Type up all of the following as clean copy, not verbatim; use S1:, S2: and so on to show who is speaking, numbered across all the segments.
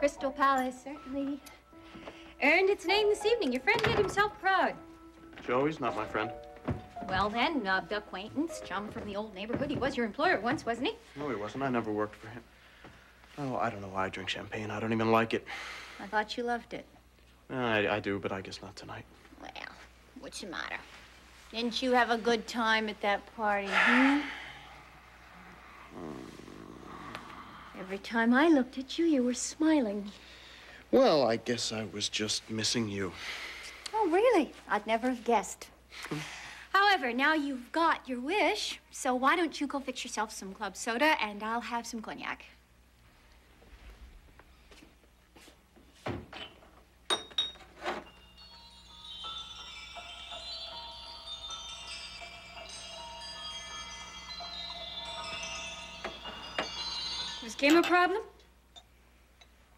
S1: Crystal Palace certainly earned its name this evening. Your friend made himself proud.
S2: Joey's not my friend.
S1: Well, then, acquaintance, chum from the old neighborhood. He was your employer once, wasn't he?
S2: No, he wasn't. I never worked for him. Oh, I don't know why I drink champagne. I don't even like it.
S1: I thought you loved it.
S2: I do, but I guess not tonight.
S1: Well, what's the matter? Didn't you have a good time at that party, hmm? Every time I looked at you, you were smiling.
S2: Well, I guess I was just missing you.
S1: Oh, really? I'd never have guessed. However, now you've got your wish, so why don't you go fix yourself some club soda, and I'll have some cognac. Was Kim a problem?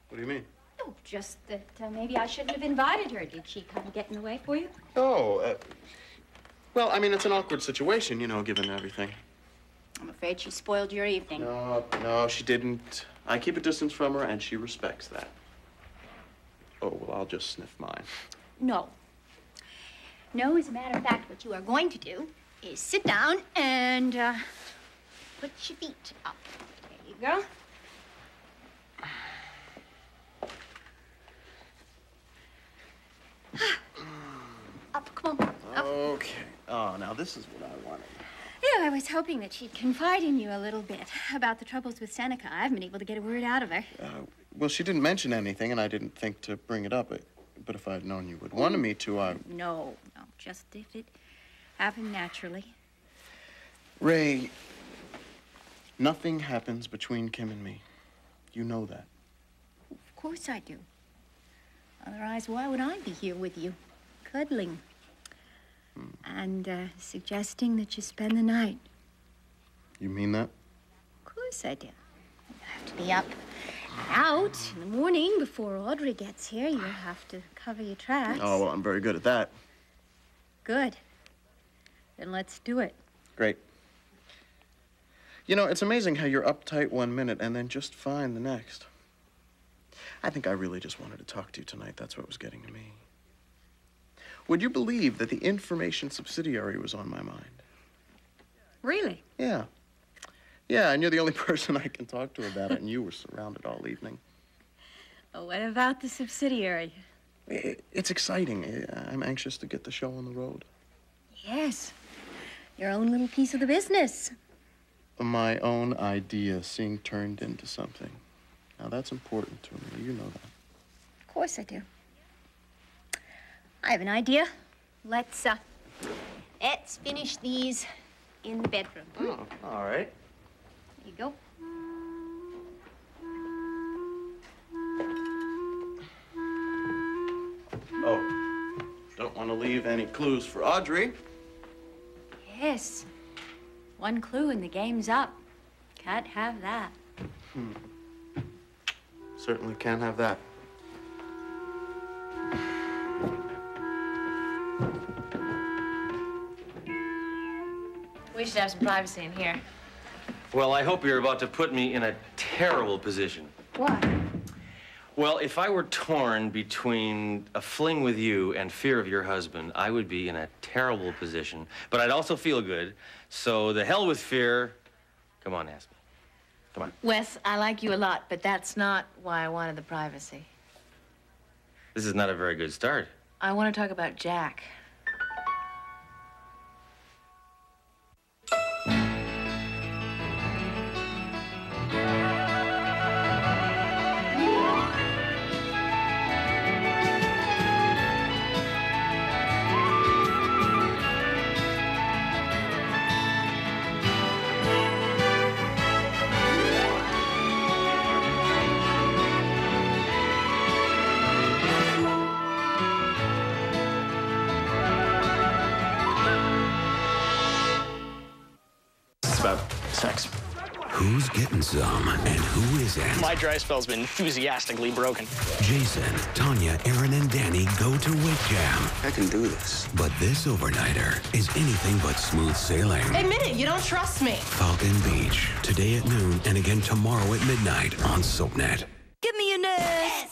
S2: What do you mean?
S1: Oh, just that maybe I shouldn't have invited her. Did she kind of get in the way for you?
S2: Oh, well, I mean, it's an awkward situation, you know, given everything.
S1: I'm afraid she spoiled your evening.
S2: No, she didn't. I keep a distance from her, and she respects that. Oh, well, I'll just sniff mine.
S1: No. No, as a matter of fact, what you are going to do is sit down and put your feet up. There you go. Up, come on. Up.
S2: Okay. Oh, now this is what I wanted.
S1: Yeah, I was hoping that she'd confide in you a little bit about the troubles with Seneca. I haven't been able to get a word out of her.
S2: Well, she didn't mention anything, and I didn't think to bring it up. But if I'd known you would wanted me to, I...
S1: No, just if it happened naturally.
S2: Ray, nothing happens between Kim and me. You know that.
S1: Of course I do. Otherwise, why would I be here with you, cuddling? And suggesting that you spend the night.
S2: You mean that?
S1: Of course I do. You have to be up and out in the morning before Audrey gets here. You'll have to cover your tracks.
S2: Oh, well, I'm very good at that.
S1: Good. Then let's do it.
S2: Great. You know, it's amazing how you're uptight one minute and then just fine the next. I think I really just wanted to talk to you tonight. That's what was getting to me. Would you believe that the information subsidiary was on my mind?
S1: Really?
S2: Yeah. Yeah, and you're the only person I can talk to about it, and you were surrounded all evening.
S1: Oh, what about the subsidiary?
S2: It's exciting. I'm anxious to get the show on the road.
S1: Yes. Your own little piece of the business.
S2: My own idea seeing turned into something. Now, that's important to me. You know that.
S1: Of course I do. I have an idea. Let's finish these in the bedroom.
S2: Oh, all right.
S1: There you go.
S2: Oh, don't want to leave any clues for Audrey.
S1: Yes. One clue and the game's up. Can't have that.
S2: Certainly can't have that.
S3: We should have some privacy in here.
S4: Well, I hope you're about to put me in a terrible position.
S1: What?
S4: Well, if I were torn between a fling with you and fear of your husband, I would be in a terrible position. But I'd also feel good. So the hell with fear. Come on, ask me. Come on.
S3: Wes, I like you a lot, but that's not why I wanted the privacy.
S4: This is not a very good start.
S3: I want to talk about Jack.
S2: Sex.
S5: Who's getting some and who isn't?
S6: My dry spell's been enthusiastically broken.
S5: Jason, Tanya, Aaron, and Danny go to Wake Jam.
S7: I can do this.
S5: But this overnighter is anything but smooth sailing.
S3: Admit it, you don't trust me.
S5: Falcon Beach, today at noon and again tomorrow at midnight on SoapNet.
S3: Give me your nest.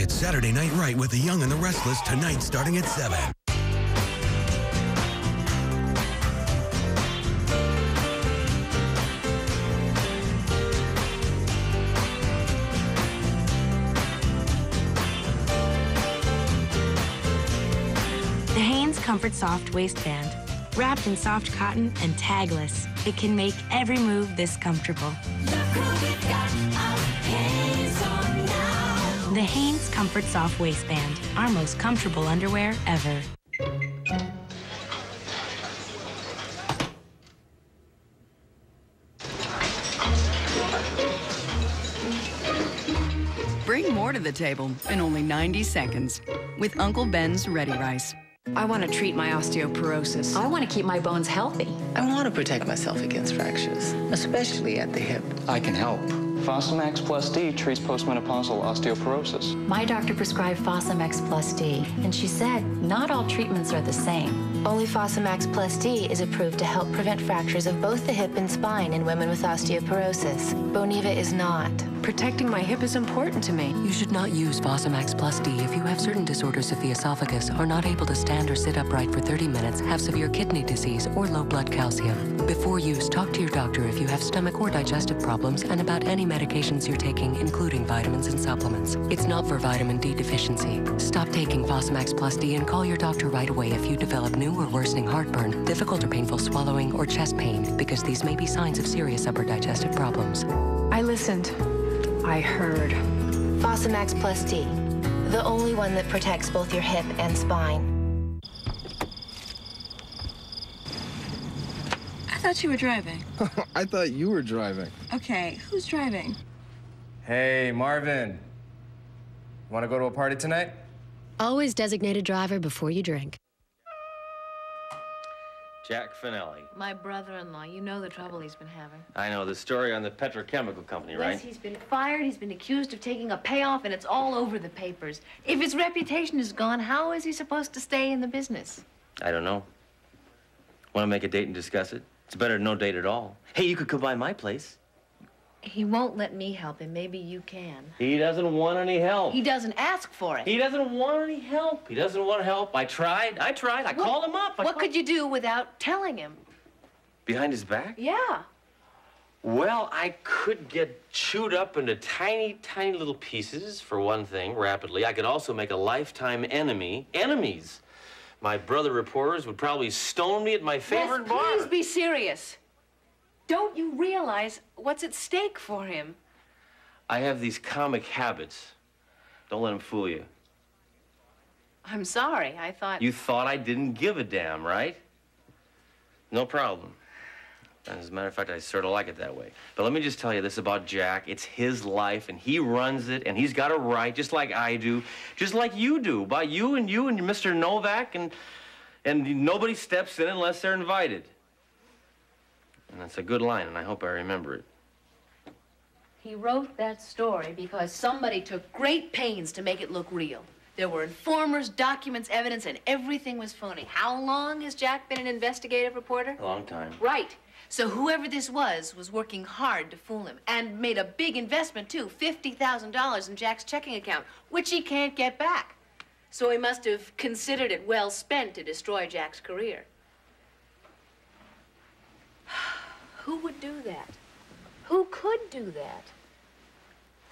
S5: it Saturday Night Right with The Young and the Restless tonight starting at 7.
S7: The Hanes Comfort Soft waistband. Wrapped in soft cotton and tagless, it can make every move this comfortable. The Hanes Comfort Soft waistband, our most comfortable underwear ever.
S8: Bring more to the table in only 90 seconds with Uncle Ben's Ready Rice.
S9: I want to treat my osteoporosis.
S3: I want to keep my bones healthy.
S10: I want to protect myself against fractures, especially at the hip.
S6: I can help. Fosamax Plus D treats postmenopausal osteoporosis.
S3: My doctor prescribed Fosamax Plus D, and she said not all treatments are the same.
S11: Only Fosamax Plus D is approved to help prevent fractures of both the hip and spine in women with osteoporosis. Boniva is not.
S9: Protecting my hip is important to me.
S12: You should not use Fosamax Plus D if you have certain disorders of the esophagus, are not able to stand or sit upright for 30 minutes, have severe kidney disease, or low blood calcium. Before use, talk to your doctor if you have stomach or digestive problems and about any medications you're taking, including vitamins and supplements. It's not for vitamin D deficiency. Stop taking Fosamax Plus D and call your doctor right away if you develop new or worsening heartburn, difficult or painful swallowing, or chest pain, because these may be signs of serious upper digestive problems.
S9: I listened. I heard.
S11: Fosamax Plus D, the only one that protects both your hip and spine.
S13: I thought you were driving.
S14: I thought you were driving.
S13: Okay, who's driving?
S15: Hey, Marvin. Want to go to a party tonight?
S16: Always designate a driver before you drink.
S4: Jack Finelli.
S3: My brother-in-law. You know the trouble he's been having.
S4: I know, the story on the petrochemical company, right?
S3: Yes, he's been fired. He's been accused of taking a payoff, and it's all over the papers. If his reputation is gone, how is he supposed to stay in the business?
S4: I don't know. Want to make a date and discuss it? It's better than no date at all. Hey, you could come by my place.
S3: He won't let me help him. Maybe you can.
S4: He doesn't want any help.
S3: He doesn't ask for it.
S4: He doesn't want any help. He doesn't want help. I tried. I called him up.
S3: What could you do without telling him?
S4: Behind his back?
S3: Yeah.
S4: Well, I could get chewed up into tiny, tiny little pieces, for one thing, rapidly. I could also make a lifetime enemy. Enemies. My brother reporters would probably stone me at my favorite bar.
S3: Please be serious. Don't you realize what's at stake for him?
S4: I have these comic habits. Don't let him fool you.
S3: I'm sorry. I thought...
S4: You thought I didn't give a damn, right? No problem. And as a matter of fact, I sort of like it that way. But let me just tell you this about Jack. It's his life, and he runs it, and he's got a right, just like I do, just like you do, about you and Mr. Novak, and nobody steps in unless they're invited. And that's a good line, and I hope I remember it.
S3: He wrote that story because somebody took great pains to make it look real. There were informers, documents, evidence, and everything was phony. How long has Jack been an investigative reporter?
S4: A long time.
S3: Right. So whoever this was working hard to fool him and made a big investment, too, $50,000 in Jack's checking account, which he can't get back. So he must have considered it well spent to destroy Jack's career. Who would do that? Who could do that?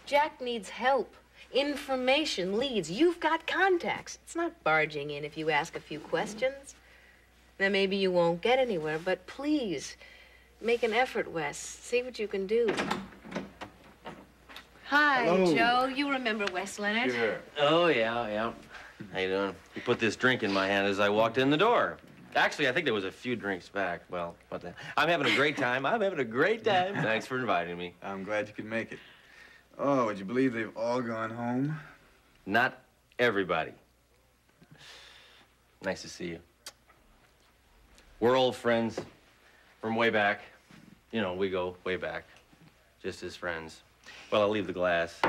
S3: Jack needs help, information, leads. You've got contacts. It's not barging in if you ask a few questions. Then maybe you won't get anywhere, but please, make an effort, Wes. See what you can do. Hi,
S4: Hello.
S3: Joe. You remember Wes Leonard?
S4: Sure. Oh, yeah. How you doing? He put this drink in my hand as I walked in the door. Actually, I think there was a few drinks back. Well, what the... I'm having a great time. Thanks for inviting me.
S14: I'm glad you could make it. Oh, would you believe they've all gone home?
S4: Not everybody. Nice to see you. We're old friends from way back. You know, we go way back, just as friends. Well, I'll leave the glass.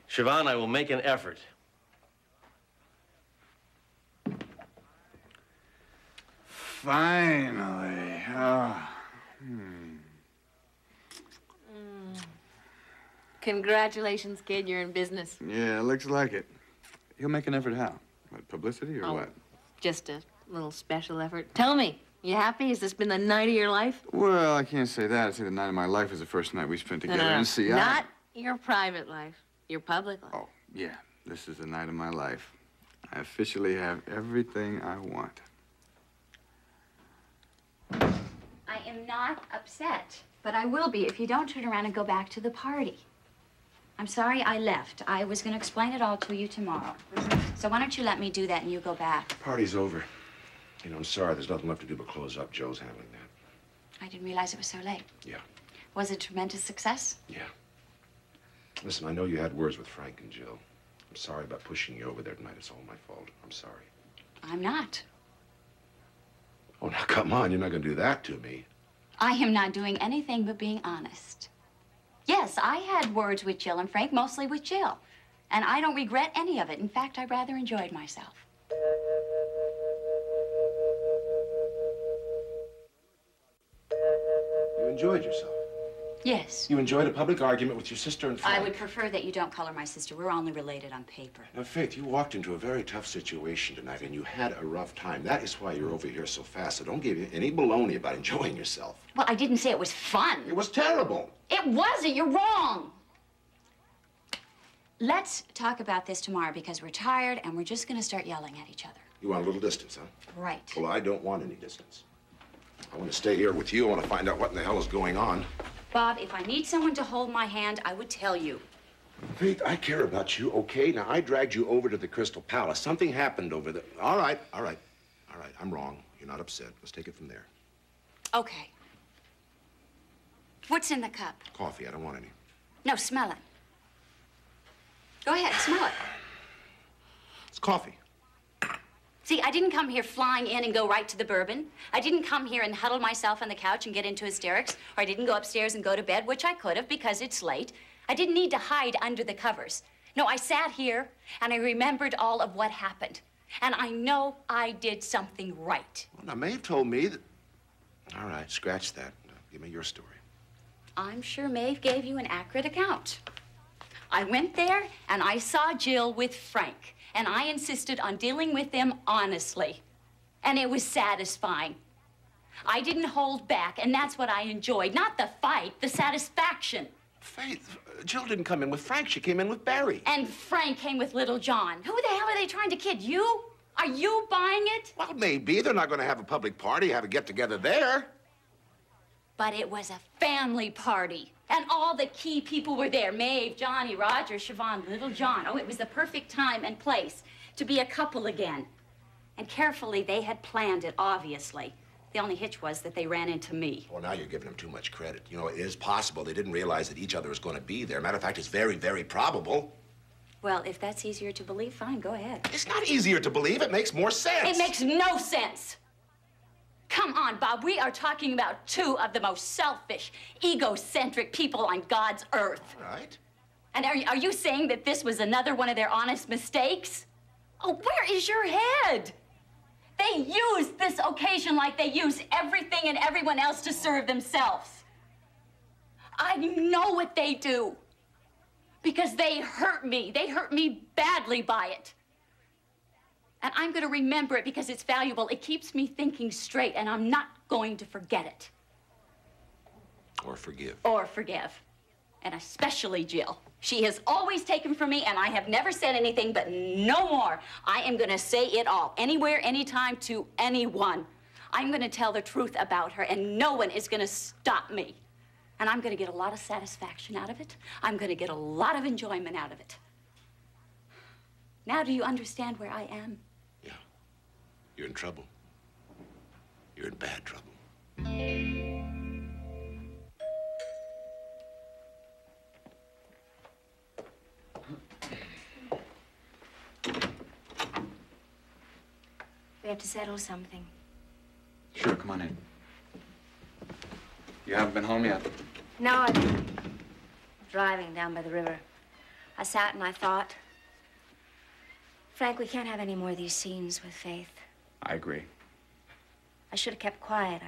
S4: Siobhan, I will make an effort.
S14: Finally. Oh.
S3: Congratulations, kid. You're in business.
S14: Yeah, looks like it. He'll make an effort how? What, publicity or what?
S3: Just a little special effort. Tell me, you happy? Has this been the night of your life?
S14: Well, I can't say that. I'd say the night of my life was the first night we spent together in Seattle.
S3: Not your private life, your public life.
S14: Oh, yeah. This is the night of my life. I officially have everything I want.
S17: I am not upset, but I will be if you don't turn around and go back to the party. I'm sorry I left. I was going to explain it all to you tomorrow. So why don't you let me do that and you go back?
S18: Party's over. You know, I'm sorry. There's nothing left to do but close up. Joe's handling that.
S17: I didn't realize it was so late.
S18: Yeah.
S17: Was it a tremendous success?
S18: Yeah. Listen, I know you had words with Frank and Jill. I'm sorry about pushing you over there tonight. It's all my fault. I'm sorry.
S17: I'm not.
S18: Oh, now, come on. You're not going to do that to me.
S17: I am not doing anything but being honest. Yes, I had words with Jill and Frank, mostly with Jill. And I don't regret any of it. In fact, I rather enjoyed myself.
S18: You enjoyed yourself.
S17: Yes.
S18: You enjoyed a public argument with your sister and Frank.
S17: I would prefer that you don't color my sister. We're only related on paper.
S18: Now, Faith, you walked into a very tough situation tonight, and you had a rough time. That is why you're over here so fast. So don't give you any baloney about enjoying yourself.
S17: Well, I didn't say it was fun.
S18: It was terrible.
S17: It wasn't. You're wrong. Let's talk about this tomorrow because we're tired and we're just going to start yelling at each other.
S18: You want a little distance, huh?
S17: Right.
S18: Well, I don't want any distance. I want to stay here with you. I want to find out what in the hell is going on.
S17: Bob, if I need someone to hold my hand, I would tell you.
S18: Faith, I care about you, okay? Now, I dragged you over to the Crystal Palace. Something happened over there. All right. I'm wrong. You're not upset. Let's take it from there.
S17: Okay. What's in the cup?
S18: Coffee. I don't want any.
S17: No, smell it. Go ahead, smell it.
S18: It's coffee.
S17: See, I didn't come here flying in and go right to the bourbon. I didn't come here and huddle myself on the couch and get into hysterics, or I didn't go upstairs and go to bed, which I could have because it's late. I didn't need to hide under the covers. No, I sat here and I remembered all of what happened. And I know I did something right.
S18: Well, now, Maeve told me that... All right, scratch that. Give me your story.
S17: I'm sure Maeve gave you an accurate account. I went there and I saw Jill with Frank. And I insisted on dealing with them honestly. And it was satisfying. I didn't hold back, and that's what I enjoyed. Not the fight, the satisfaction.
S18: Faith, Jill didn't come in with Frank. She came in with Barry.
S17: And Frank came with Little John. Who the hell are they trying to kid? You? Are you buying it?
S18: Well, maybe. They're not going to have a public party, have a get-together there.
S17: But it was a family party. And all the key people were there. Maeve, Johnny, Roger, Siobhan, Little John. Oh, it was the perfect time and place to be a couple again. And carefully, they had planned it, obviously. The only hitch was that they ran into me.
S18: Well, now you're giving them too much credit. You know, it is possible they didn't realize that each other was going to be there. Matter of fact, it's very, very probable.
S17: Well, if that's easier to believe, fine, go ahead.
S18: It's not easier to believe. It makes more sense.
S17: It makes no sense. Come on, Bob. We are talking about two of the most selfish, egocentric people on God's earth.
S18: Right.
S17: And are you saying that this was another one of their honest mistakes? Oh, where is your head? They use this occasion like they use everything and everyone else to serve themselves. I know what they do. Because they hurt me. They hurt me badly by it. And I'm going to remember it because it's valuable. It keeps me thinking straight, and I'm not going to forget it.
S18: Or forgive.
S17: Or forgive. And especially Jill. She has always taken from me, and I have never said anything, but no more. I am going to say it all, anywhere, anytime, to anyone. I'm going to tell the truth about her, and no one is going to stop me. And I'm going to get a lot of satisfaction out of it. I'm going to get a lot of enjoyment out of it. Now do you understand where I am?
S18: Yeah. You're in trouble. You're in bad trouble.
S17: We have to settle something.
S14: Sure, come on in. You haven't been home yet?
S17: No, I've been driving down by the river. I sat and I thought, Frank, we can't have any more of these scenes with Faith.
S14: I agree.
S17: I should have kept quiet.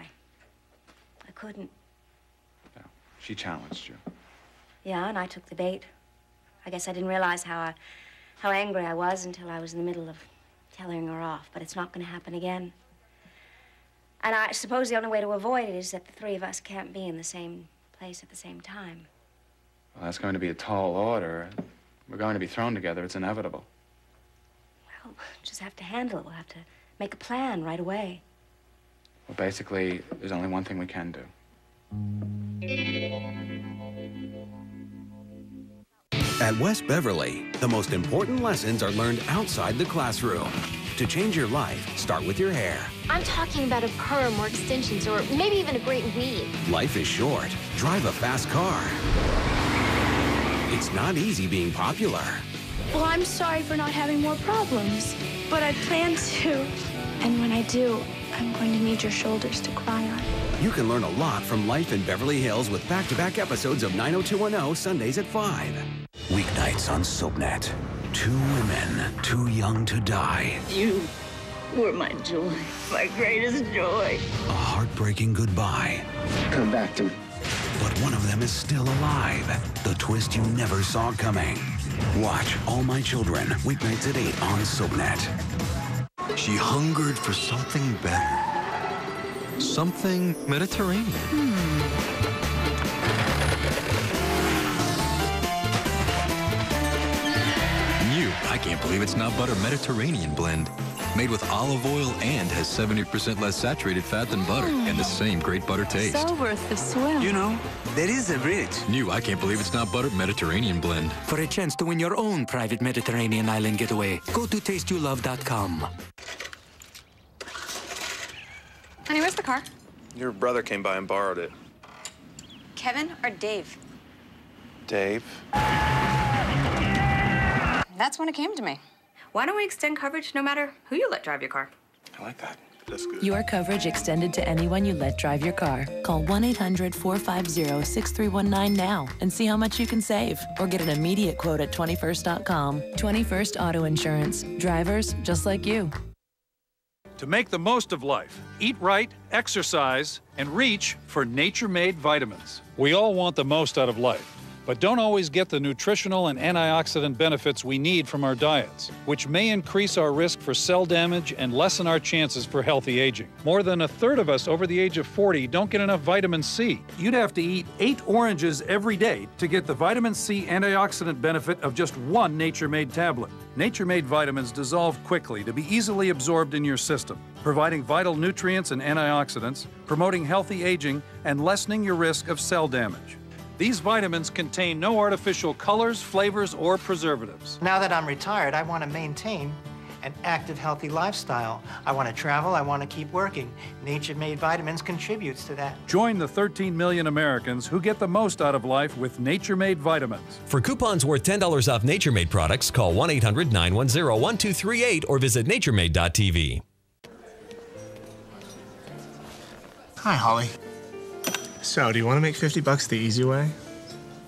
S17: I couldn't.
S14: No, she challenged you.
S19: Yeah, and I took the bait. I guess I didn't realize how angry I was until I was in the middle of telling her off. But it's not going to happen again. And I suppose the only way to avoid it is that the three of us can't be in the same place at the same time.
S6: Well, that's going to be a tall order. We're going to be thrown together. It's inevitable.
S19: Well, we'll just have to handle it. We'll have to make a plan right away.
S6: Well, basically, there's only one thing we can do.
S5: At West Beverly, the most important lessons are learned outside the classroom. To change your life, start with your hair.
S11: I'm talking about a perm or extensions or maybe even a great weave.
S5: Life is short. Drive a fast car. It's not easy being popular.
S13: Well, I'm sorry for not having more problems, but I plan to. And when I do, I'm going to need your shoulders to cry on.
S5: You can learn a lot from life in Beverly Hills with back-to-back episodes of 90210 Sundays at 5. Weeknights on SoapNet. Two women, too young to die.
S20: You were my joy, my greatest joy.
S5: A heartbreaking goodbye.
S20: Come back to me.
S5: But one of them is still alive. The twist you never saw coming. Watch All My Children, weeknights at 8 on SoapNet.
S21: She hungered for something better. Something Mediterranean. New, I can't believe it's not butter Mediterranean blend. Made with olive oil and has 70% less saturated fat than butter and the same great butter taste.
S13: So worth the swim.
S21: You know, there is a bridge. New, I can't believe it's not butter Mediterranean blend.
S22: For a chance to win your own private Mediterranean island getaway, go to tasteyoulove.com.
S13: Honey, where's the car?
S2: Your brother came by and borrowed it.
S13: Kevin or Dave?
S2: Dave?
S13: That's when it came to me. Why don't we extend coverage no matter who you let drive your car?
S2: I like that. That's good.
S23: Your coverage extended to anyone you let drive your car. Call 1-800-450-6319 now and see how much you can save. Or get an immediate quote at 21st.com. 21st Auto Insurance. Drivers just like you.
S24: To make the most of life, eat right, exercise, and reach for nature-made vitamins. We all want the most out of life, but don't always get the nutritional and antioxidant benefits we need from our diets, which may increase our risk for cell damage and lessen our chances for healthy aging. More than a third of us over the age of 40 don't get enough vitamin C. You'd have to eat 8 oranges every day to get the vitamin C antioxidant benefit of just one nature-made tablet. Nature-made vitamins dissolve quickly to be easily absorbed in your system, providing vital nutrients and antioxidants, promoting healthy aging, and lessening your risk of cell damage. These vitamins contain no artificial colors, flavors, or preservatives.
S25: Now that I'm retired, I want to maintain an active, healthy lifestyle. I want to travel, I want to keep working. Nature-made vitamins contributes to that.
S24: Join the 13 million Americans who get the most out of life with nature-made vitamins.
S26: For coupons worth $10 off Nature Made products, call 1-800-910-1238 or visit naturemade.tv.
S27: Hi, Holly. So, do you want to make $50 the easy way?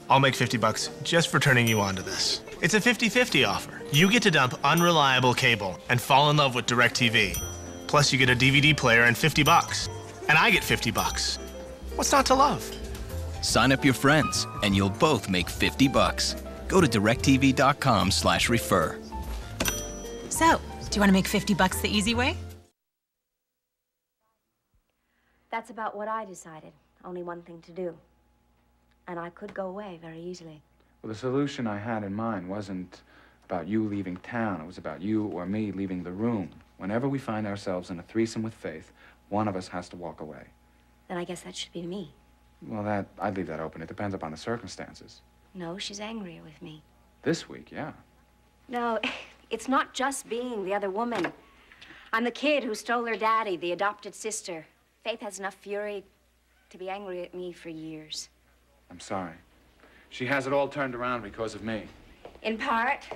S27: I'll make $50 just for turning you on to this. It's a 50-50 offer. You get to dump unreliable cable and fall in love with DirecTV. Plus, you get a DVD player and $50. And I get $50. What's not to love?
S28: Sign up your friends, and you'll both make $50. Go to directtv.com/refer.
S29: So, do you want to make $50 the easy way?
S19: That's about what I decided. Only one thing to do. And I could go away very easily.
S6: Well, the solution I had in mind wasn't about you leaving town. It was about you or me leaving the room. Whenever we find ourselves in a threesome with Faith, one of us has to walk away.
S19: Then I guess that should be me.
S6: Well, I'd leave that open. It depends upon the circumstances.
S19: No, she's angrier with me.
S6: This week, yeah.
S19: No, it's not just being the other woman. I'm the kid who stole her daddy, the adopted sister. Faith has enough fury to be angry at me for years.
S6: I'm sorry. She has it all turned around because of me.
S19: In part.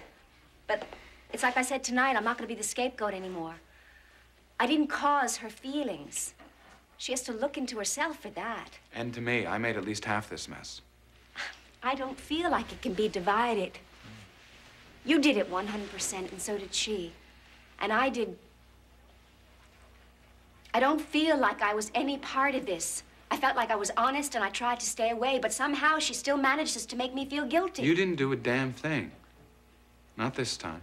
S19: But it's like I said tonight, I'm not going to be the scapegoat anymore. I didn't cause her feelings. She has to look into herself for that.
S6: And to me, I made at least half this mess.
S19: I don't feel like it can be divided. You did it 100%, and so did she. And I don't feel like I was any part of this I felt like I was honest and I tried to stay away, but somehow she still manages to make me feel guilty.
S6: You didn't do a damn thing. Not this time.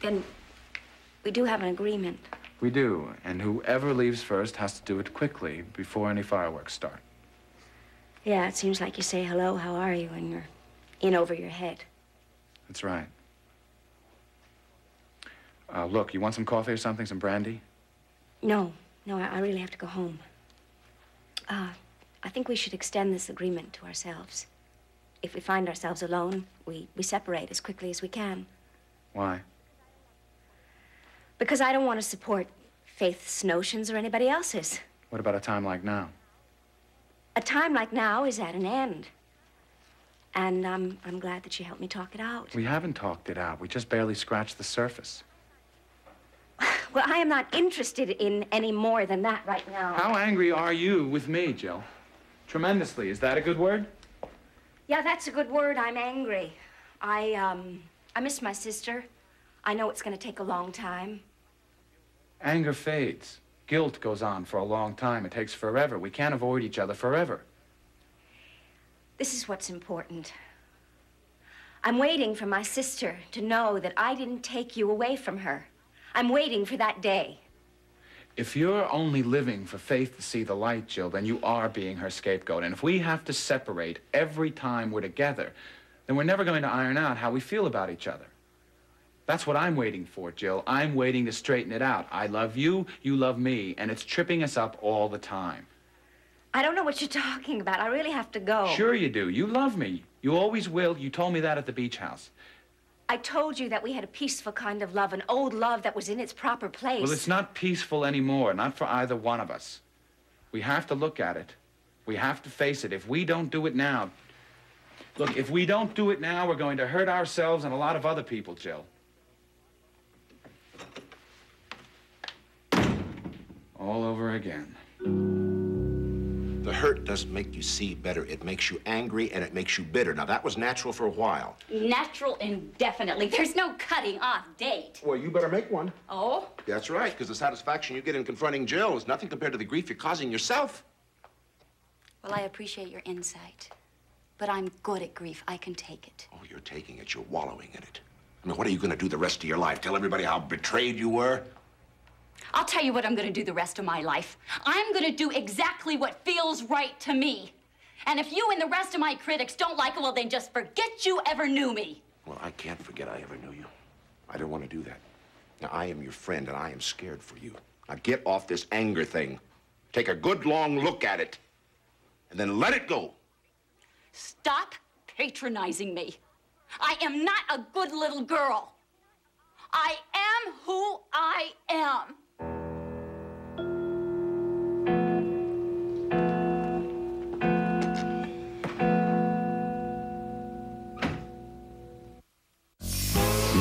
S19: Then we do have an agreement.
S6: We do, and whoever leaves first has to do it quickly before any fireworks start.
S19: Yeah, it seems like you say hello, how are you, and you're in over your head.
S6: That's right. Look, you want some coffee or something, some brandy?
S19: No, I really have to go home. I think we should extend this agreement to ourselves. If we find ourselves alone, we separate as quickly as we can.
S6: Why?
S19: Because I don't want to support Faith's notions or anybody else's.
S6: What about a time like now?
S19: A time like now is at an end. And I'm glad that you helped me talk it out.
S6: We haven't talked it out. We just barely scratched the surface.
S19: Well, I am not interested in any more than that right now.
S6: How angry are you with me, Jill? Tremendously. Is that a good word?
S19: Yeah, that's a good word. I'm angry. I miss my sister. I know it's going to take a long time.
S6: Anger fades. Guilt goes on for a long time. It takes forever. We can't avoid each other forever.
S19: This is what's important. I'm waiting for my sister to know that I didn't take you away from her. I'm waiting for that day.
S6: If you're only living for Faith to see the light, Jill, then you are being her scapegoat. And if we have to separate every time we're together, then we're never going to iron out how we feel about each other. That's what I'm waiting for, Jill. I'm waiting to straighten it out. I love you, you love me, and it's tripping us up all the time.
S19: I don't know what you're talking about. I really have to go.
S6: Sure you do. You love me. You always will. You told me that at the beach house.
S19: I told you that we had a peaceful kind of love, an old love that was in its proper place.
S6: Well, it's not peaceful anymore, not for either one of us. We have to look at it. We have to face it. If we don't do it now... Look, if we don't do it now, we're going to hurt ourselves and a lot of other people, Jill. All over again.
S18: The hurt doesn't make you see better. It makes you angry and it makes you bitter. Now, that was natural for a while.
S17: Natural indefinitely. There's no cutting off date.
S18: Well, you better make one.
S17: Oh?
S18: That's right, because the satisfaction you get in confronting Jill is nothing compared to the grief you're causing yourself.
S17: Well, I appreciate your insight. But I'm good at grief. I can take it.
S18: Oh, you're taking it. You're wallowing in it. I mean, what are you going to do the rest of your life? Tell everybody how betrayed you were?
S17: I'll tell you what I'm going to do the rest of my life. I'm going to do exactly what feels right to me. And if you and the rest of my critics don't like it, well, then just forget you ever knew me.
S18: Well, I can't forget I ever knew you. I don't want to do that. Now, I am your friend, and I am scared for you. Now, get off this anger thing. Take a good long look at it, and then let it go.
S17: Stop patronizing me. I am not a good little girl. I am who I am.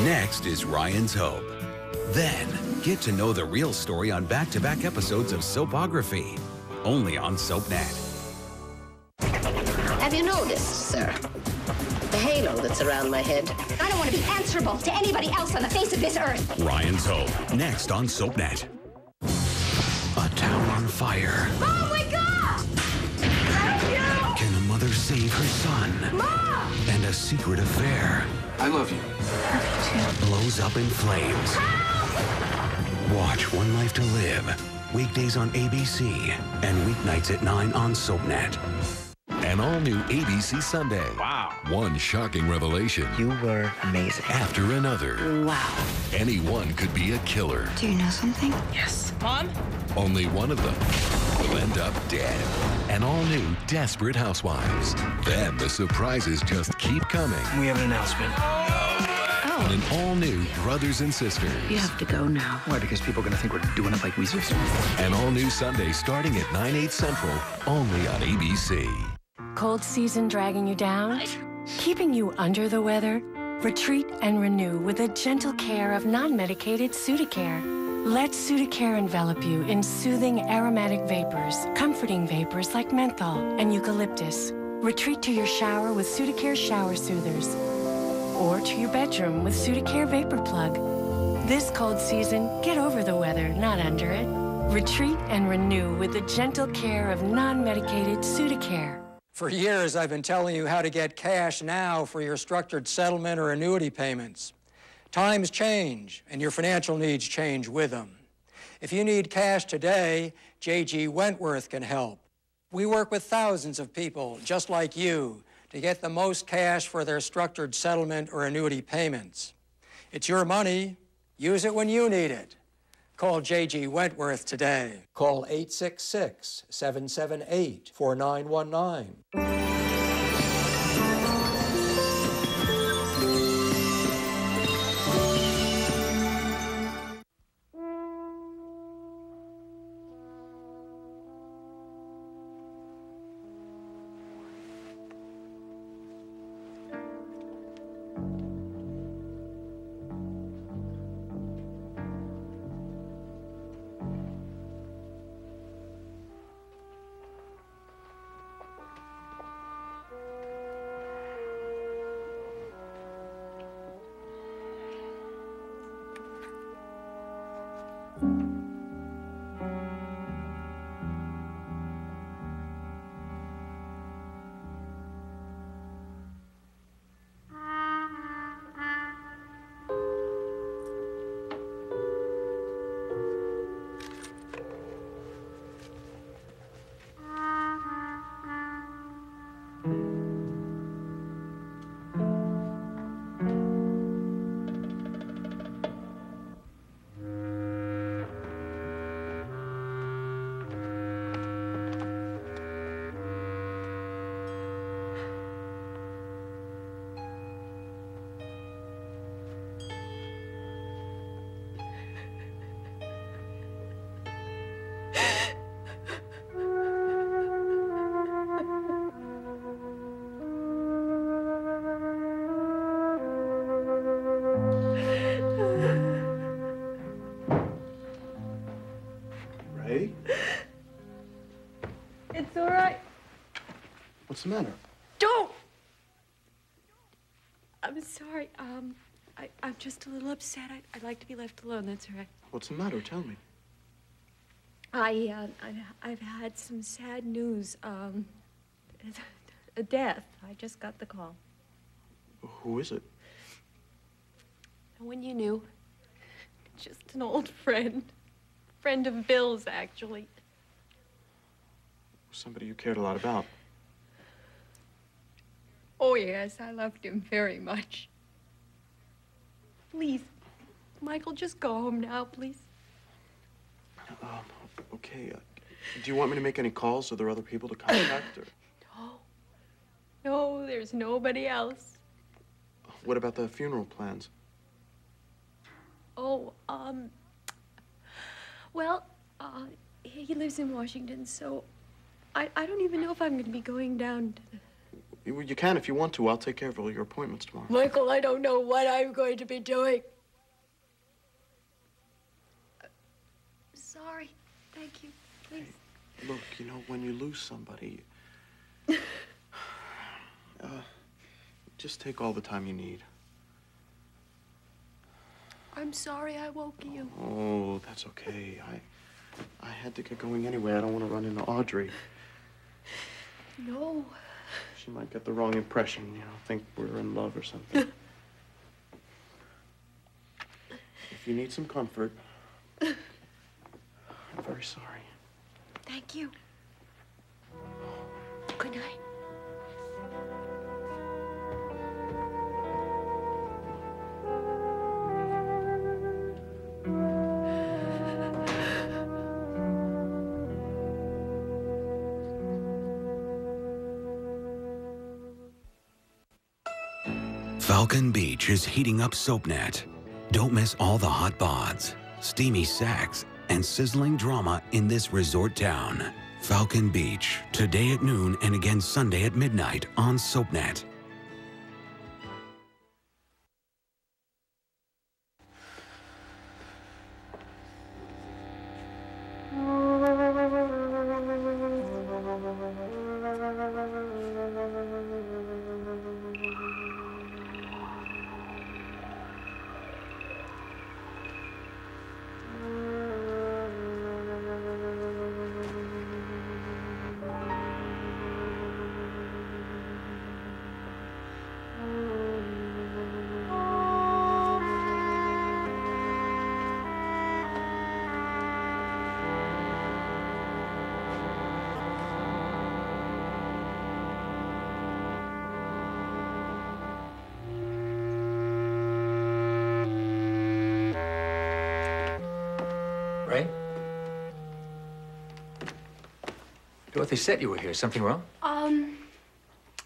S5: Next is Ryan's Hope. Then, get to know the real story on back-to-back episodes of Soapography, only on SoapNet.
S1: Have you noticed, sir, the halo that's around my head?
S4: I don't want to be answerable to anybody else on the face of this earth.
S5: Ryan's Hope, next on SoapNet. A town on fire.
S4: Oh, my God! Thank you!
S5: Can a mother save her son?
S4: Mom!
S5: And a secret affair.
S6: I love you.
S5: Blows up in flames. Watch One Life to Live. Weekdays on ABC and weeknights at 9 on SoapNet.
S7: An all-new ABC Sunday. Wow. One shocking revelation.
S8: You were amazing.
S7: After another.
S8: Wow.
S7: Anyone could be a killer.
S8: Do you know something? Yes. Mom?
S7: Only one of them will end up dead. An all-new Desperate Housewives. Then the surprises just keep coming.
S8: We have an announcement.
S7: And an all-new Brothers and Sisters.
S8: You have to go now. Why? Because people are going to think we're doing it like Weasel.
S7: An all-new Sunday starting at 9/8 Central, only on ABC.
S9: Cold season dragging you down? Keeping you under the weather? Retreat and renew with the gentle care of non-medicated Sudocare. Let Sudocare envelop you in soothing aromatic vapors, comforting vapors like menthol and eucalyptus. Retreat to your shower with Sudocare Shower Soothers. Or to your bedroom with Sudocare Vapor Plug. This cold season, get over the weather, not under it. Retreat and renew with the gentle care of non-medicated Sudocare.
S3: For years, I've been telling you how to get cash now for your structured settlement or annuity payments. Times change, and your financial needs change with them. If you need cash today, J.G. Wentworth can help. We work with thousands of people just like you to get the most cash for their structured settlement or annuity payments. It's your money. Use it when you need it. Call J.G. Wentworth today. Call 866-778-4919.
S10: It's all right.
S2: What's the matter?
S10: Don't! I'm sorry. I'm just a little upset. I'd like to be left alone. That's all right.
S2: What's the matter? Tell me.
S10: I've had some sad news. A death. I just got the call.
S2: Who is it?
S10: No one you knew. Just an old friend. Friend of Bill's, actually.
S2: Somebody you cared a lot about.
S10: Oh, yes, I loved him very much. Please, Michael, just go home now, please.
S2: Okay. Do you want me to make any calls? Are there other people to contact? Or...
S10: No, there's nobody else.
S2: What about the funeral plans?
S10: Oh, well, he lives in Washington, so I don't even know if I'm going to be going down to the...
S2: You can if you want to. I'll take care of all your appointments tomorrow.
S10: Michael, I don't know what I'm going to be doing. Sorry. Thank you. Please.
S2: Hey, look, you know, when you lose somebody, just take all the time you need.
S10: I'm sorry I woke you.
S2: Oh, that's okay. I had to get going anyway. I don't want to run into Audrey.
S10: No.
S2: She might get the wrong impression, you know, think we're in love or something. If you need some comfort, I'm very sorry.
S10: Thank you. Good night.
S5: Falcon Beach is heating up SoapNet. Don't miss all the hot bods, steamy sex, and sizzling drama in this resort town. Falcon Beach, today at noon and again Sunday at midnight on SoapNet.
S11: Dorothy said you were here. Something wrong?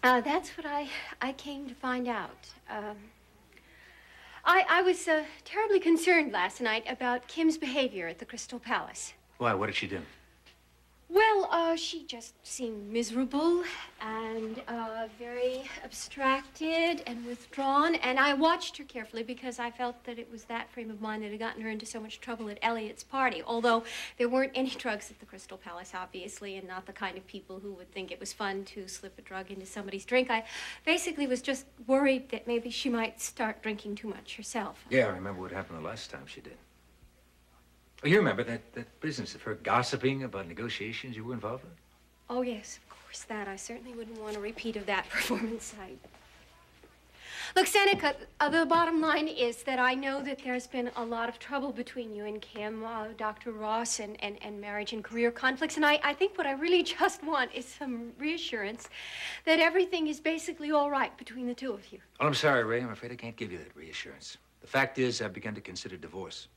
S10: That's what I came to find out. I was terribly concerned last night about Kim's behavior at the Crystal Palace.
S11: Why? What did she do?
S10: Well, she just seemed miserable and very abstracted and withdrawn. And I watched her carefully because I felt that it was that frame of mind that had gotten her into so much trouble at Elliot's party. Although there weren't any drugs at the Crystal Palace, obviously, and not the kind of people who would think it was fun to slip a drug into somebody's drink. I basically was just worried that maybe she might start drinking too much herself.
S11: Yeah, I remember what happened the last time she did. Oh, you remember that business of her gossiping about negotiations you were involved in?
S10: Oh, yes, of course, that. I certainly wouldn't want a repeat of that performance. Look, Seneca, the bottom line is that I know that there's been a lot of trouble between you and Kim, Dr. Ross, and marriage and career conflicts, and I think what I really just want is some reassurance that everything is basically all right between the two of you.
S11: Well, I'm sorry, Ray. I'm afraid I can't give you that reassurance. The fact is, I've begun to consider divorce.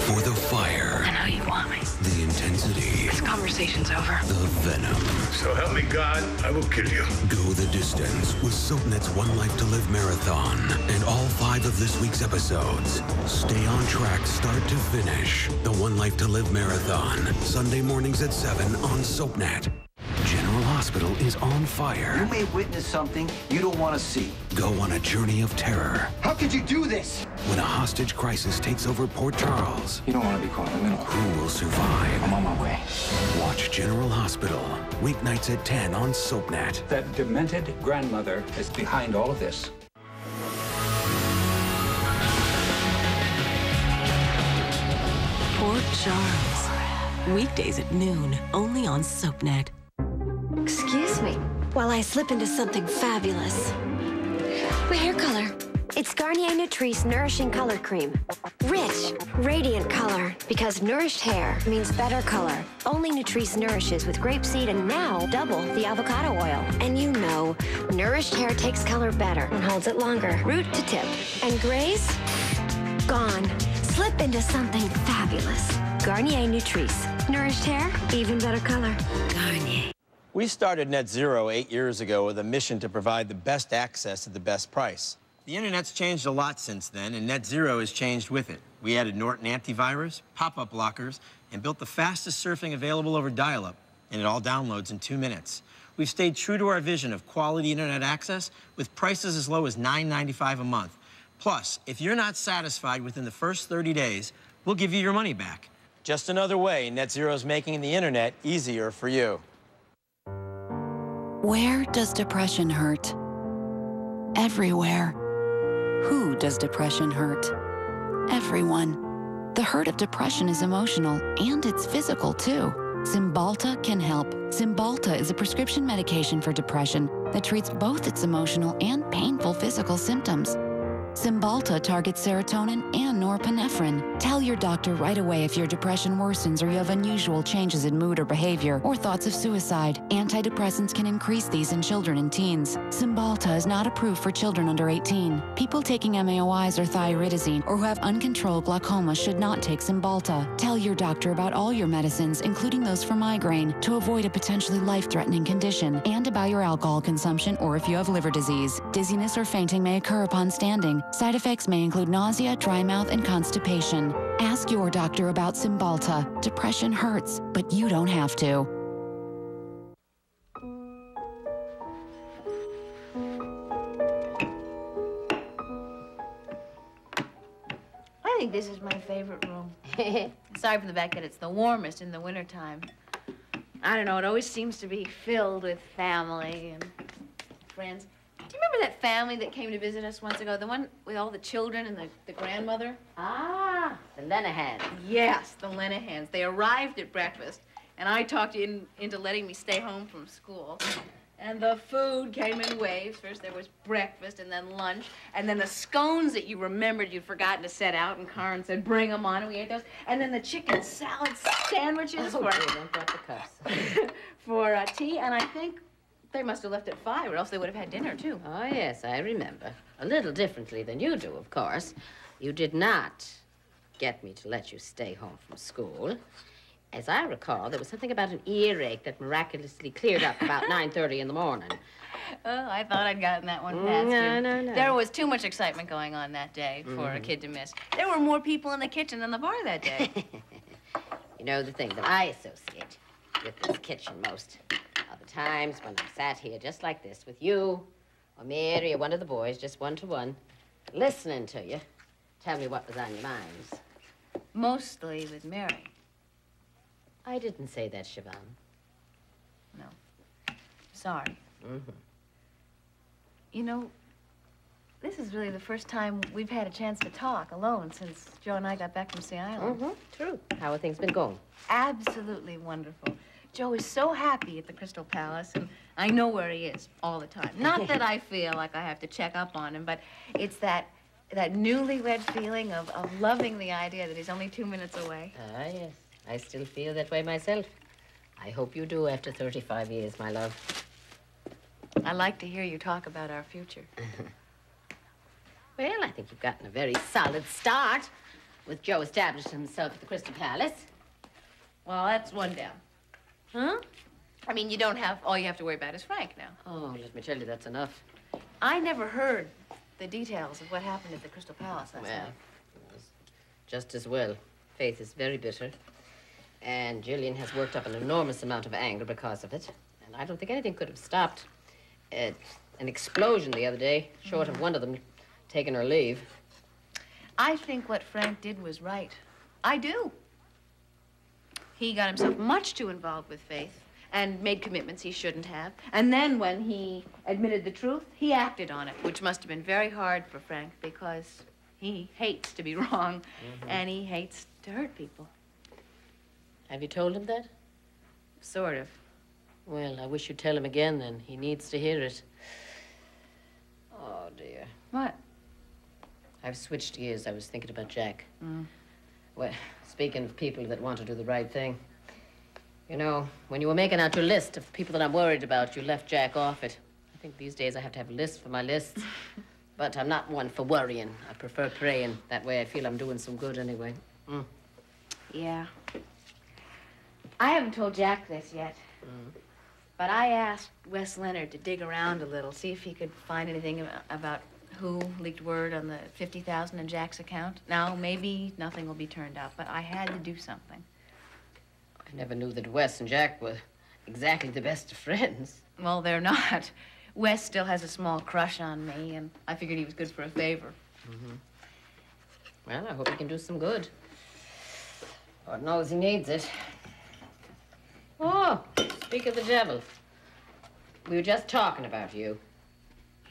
S5: For the fire.
S12: I know you want me.
S5: The intensity.
S12: This conversation's over.
S5: The venom.
S13: So help me God, I will kill you.
S5: Go the distance with SoapNet's One Life to Live marathon and all 5 of this week's episodes. Stay on track start to finish. The One Life to Live marathon. Sunday mornings at 7 on SoapNet. General Hospital is on fire.
S14: You may witness something you don't want to see.
S5: Go on a journey of terror.
S14: How could you do this?
S5: When a hostage crisis takes over Port Charles.
S14: You don't want to be caught in the middle.
S5: Who will survive?
S14: I'm on my way.
S5: Watch General Hospital. Weeknights at 10 on SoapNet.
S15: That demented grandmother is behind all of this.
S23: Port Charles. Weekdays at noon, only on SoapNet.
S4: Excuse me, while I slip into something fabulous. My hair color. It's Garnier Nutrice Nourishing Color Cream. Rich, radiant color, because nourished hair means better color. Only Nutrice nourishes with grapeseed and now double the avocado oil. And you know, nourished hair takes color better and holds it longer, root to tip. And grays? Gone. Slip into something fabulous. Garnier Nutrice. Nourished hair, even better color. Garnier.
S16: We started Net Zero 8 years ago with a mission to provide the best access at the best price. The internet's changed a lot since then, and Net Zero has changed with it. We added Norton antivirus, pop-up blockers, and built the fastest surfing available over dial-up, and it all downloads in 2 minutes. We've stayed true to our vision of quality internet access with prices as low as $9.95 a month. Plus, if you're not satisfied within the first 30 days, we'll give you your money back. Just another way Net Zero's making the internet easier for you.
S20: Where does depression hurt? Everywhere. Who does depression hurt? Everyone. The hurt of depression is emotional, and it's physical, too. Cymbalta can help. Cymbalta is a prescription medication for depression that treats both its emotional and painful physical symptoms. Cymbalta targets serotonin and norepinephrine. Tell your doctor right away if your depression worsens or you have unusual changes in mood or behavior or thoughts of suicide. Antidepressants can increase these in children and teens. Cymbalta is not approved for children under 18. People taking MAOIs or thiouridazine or who have uncontrolled glaucoma should not take Cymbalta. Tell your doctor about all your medicines, including those for migraine, to avoid a potentially life-threatening condition, and about your alcohol consumption or if you have liver disease. Dizziness or fainting may occur upon standing. Side effects may include nausea, dry mouth, and constipation. Ask your doctor about Cymbalta. Depression hurts, but you don't have to.
S21: I think this is my favorite room. Aside from the fact that it's the warmest in the wintertime. I don't know, it always seems to be filled with family and friends. Do you remember that family that came to visit us once ago? The one with all the children and the grandmother?
S1: Ah, the Lenahans.
S21: Yes, the Lenahans. They arrived at breakfast, and I talked you into letting me stay home from school. And the food came in waves. First there was breakfast, and then lunch, and then the scones that you remembered you'd forgotten to set out, and Karen said, bring them on, and we ate those. And then the chicken salad sandwiches
S1: Oh, dear, don't drop the cups.
S21: for tea, and I think they must have left at 5, or else they would have had dinner, too.
S1: Oh, yes, I remember. A little differently than you do, of course. You did not get me to let you stay home from school. As I recall, there was something about an earache that miraculously cleared up about 9:30 in the morning.
S21: Oh, I thought I'd gotten that one past
S1: No,
S21: you.
S1: no, no.
S21: There was too much excitement going on that day for a kid to miss. There were more people in the kitchen than the bar that day.
S1: You know, the thing that I associate with this kitchen most are the times when I sat here just like this with you, or Mary, or one of the boys, just one-to-one, listening to you. Tell me what was on your minds.
S21: Mostly with Mary.
S1: I didn't say that, Siobhan.
S21: No. Sorry.
S1: Mm-hmm.
S21: You know, this is really the first time we've had a chance to talk alone since Joe and I got back from Sea Island.
S1: Mm-hmm. True. How have things been going?
S21: Absolutely wonderful. Joe is so happy at the Crystal Palace, and I know where he is all the time. Not that I feel like I have to check up on him, but it's that newlywed feeling of loving the idea that he's only 2 minutes away.
S1: Ah, yes. I still feel that way myself. I hope you do after 35 years, my love.
S21: I like to hear you talk about our future.
S1: Well, I think you've gotten a very solid start with Joe establishing himself at the Crystal Palace.
S21: Well, that's one down.
S1: Huh?
S21: I mean, you don't have, all you have to worry about is Frank now.
S1: Oh, let me tell you, that's enough.
S21: I never heard the details of what happened at the Crystal Palace last
S1: Well,
S21: night.
S1: it was just as well. Faith is very bitter. And Jillian has worked up an enormous amount of anger because of it. And I don't think anything could have stopped an explosion the other day, short of one of them taking her leave.
S21: I think what Frank did was right. I do. He got himself much too involved with Faith and made commitments he shouldn't have. And then when he admitted the truth, he acted on it, which must have been very hard for Frank because he hates to be wrong and he hates to hurt people.
S1: Have you told him that?
S21: Sort of.
S1: Well, I wish you'd tell him again, then. He needs to hear it. Oh, dear.
S21: What?
S1: I've switched gears. I was thinking about Jack. Well, speaking of people that want to do the right thing, you know, when you were making out your list of people that I'm worried about, you left Jack off it. I think these days I have to have a list for my lists. But I'm not one for worrying. I prefer praying. That way I feel I'm doing some good anyway.
S21: Yeah. I haven't told Jack this yet. But I asked Wes Leonard to dig around a little, see if he could find anything about who leaked word on the $50,000 in Jack's account. Now, maybe nothing will be turned up, but I had to do something.
S1: I never knew that Wes and Jack were exactly the best of friends.
S21: Well, they're not. Wes still has a small crush on me, and I figured he was good for a favor.
S1: Well, I hope he can do some good. God knows he needs it. Oh, speak of the devil. We were just talking about you.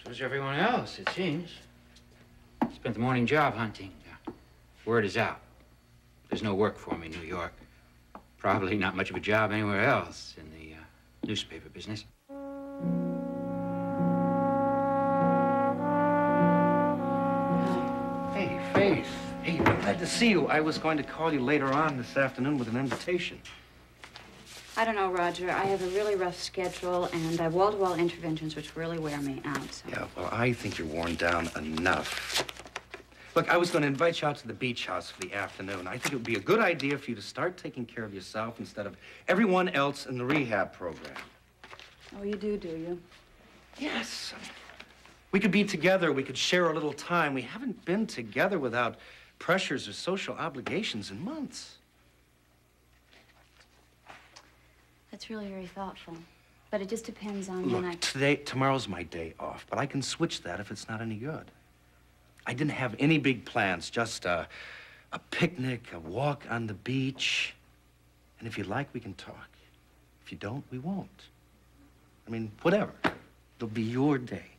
S11: So's everyone else, it seems. Spent the morning job hunting. Word is out. There's no work for me in New York. Probably not much of a job anywhere else in the newspaper business.
S18: Hey, Faith. Hey, I'm glad to see you. I was going to call you later on this afternoon with an invitation.
S19: I don't know, Roger. I have a really rough schedule, and I have wall-to-wall interventions, which really wear me out. So.
S18: Yeah, well, I think you're worn down enough. Look, I was going to invite you out to the beach house for the afternoon. I think it would be a good idea for you to start taking care of yourself instead of everyone else in the rehab program.
S19: Oh, you do you?
S18: Yes. We could be together. We could share a little time. We haven't been together without pressures or social obligations in months.
S19: That's really very thoughtful. But it just depends on when I...
S18: Tomorrow's my day off, but I can switch that if it's not any good. I didn't have any big plans, just a picnic, a walk on the beach. And if you like, we can talk. If you don't, we won't. I mean, whatever. It'll be your day.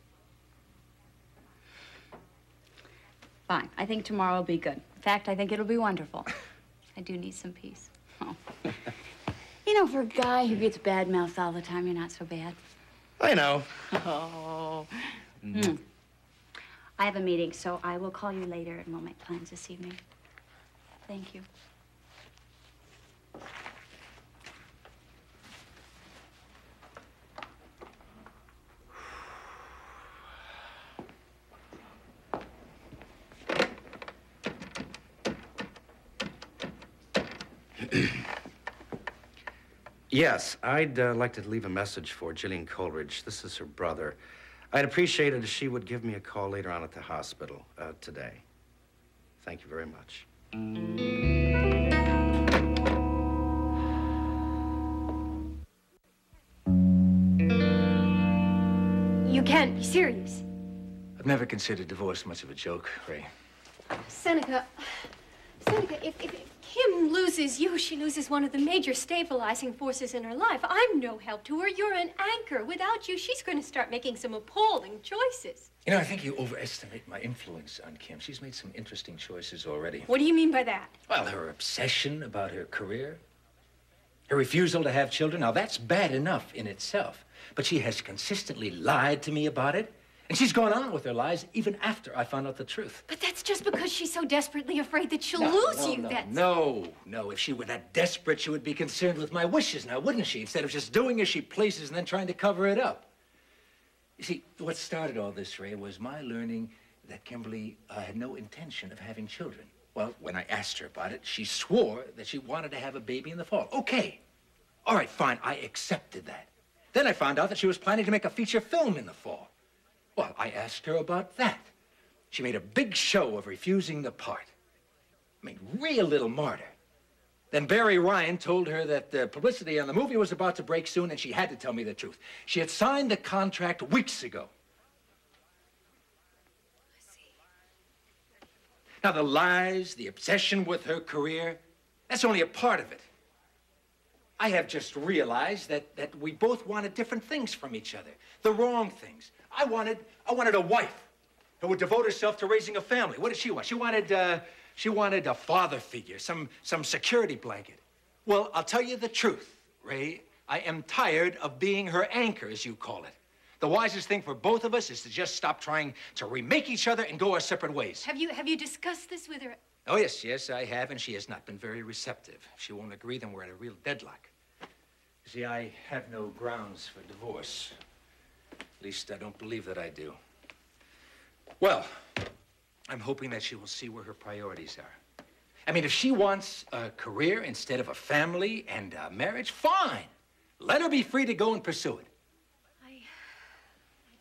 S19: Fine. I think tomorrow will be good. In fact, I think it'll be wonderful. I do need some peace. Oh. You know, for a guy who gets bad mouthed all the time, you're not so bad.
S18: I know.
S19: Oh. I have a meeting, so I will call you later and we'll make plans this evening. Thank you.
S18: Yes, I'd like to leave a message for Jillian Coleridge. This is her brother. I'd appreciate it if she would give me a call later on at the hospital today. Thank you very much.
S10: You can't be serious.
S15: I've never considered divorce much of a joke, Ray.
S10: Seneca, if Kim loses you, she loses one of the major stabilizing forces in her life. I'm no help to her. You're an anchor. Without you, she's going to start making some appalling choices.
S15: You know, I think you overestimate my influence on Kim. She's made some interesting choices already.
S10: What do you mean by that?
S15: Well, her obsession about her career, her refusal to have children. Now, that's bad enough in itself. But she has consistently lied to me about it. And she's gone on with her lies even after I found out the truth.
S10: But that's just because she's so desperately afraid that she'll lose you.
S15: No. If she were that desperate, she would be concerned with my wishes now, wouldn't she? Instead of just doing as she pleases and then trying to cover it up. You see, what started all this, Ray, was my learning that Kimberly had no intention of having children. Well, when I asked her about it, she swore that she wanted to have a baby in the fall. Okay. All right, fine. I accepted that. Then I found out that she was planning to make a feature film in the fall. Well, I asked her about that. She made a big show of refusing the part. I mean, real little martyr. Then Barry Ryan told her that the publicity on the movie was about to break soon, and she had to tell me the truth. She had signed the contract weeks ago.
S10: I see.
S15: Now, the lies, the obsession with her career, that's only a part of it. I have just realized that we both wanted different things from each other. The wrong things. I wanted a wife who would devote herself to raising a family. What did she want? She wanted a father figure, some security blanket. Well, I'll tell you the truth, Ray. I am tired of being her anchor, as you call it. The wisest thing for both of us is to just stop trying to remake each other and go our separate ways.
S10: Have you discussed this with her?
S15: Oh, yes, I have, and she has not been very receptive. If she won't agree, then we're at a real deadlock. You see, I have no grounds for divorce. At least I don't believe that I do. Well, I'm hoping that she will see where her priorities are. I mean, if she wants a career instead of a family and a marriage, fine. Let her be free to go and pursue it.
S10: I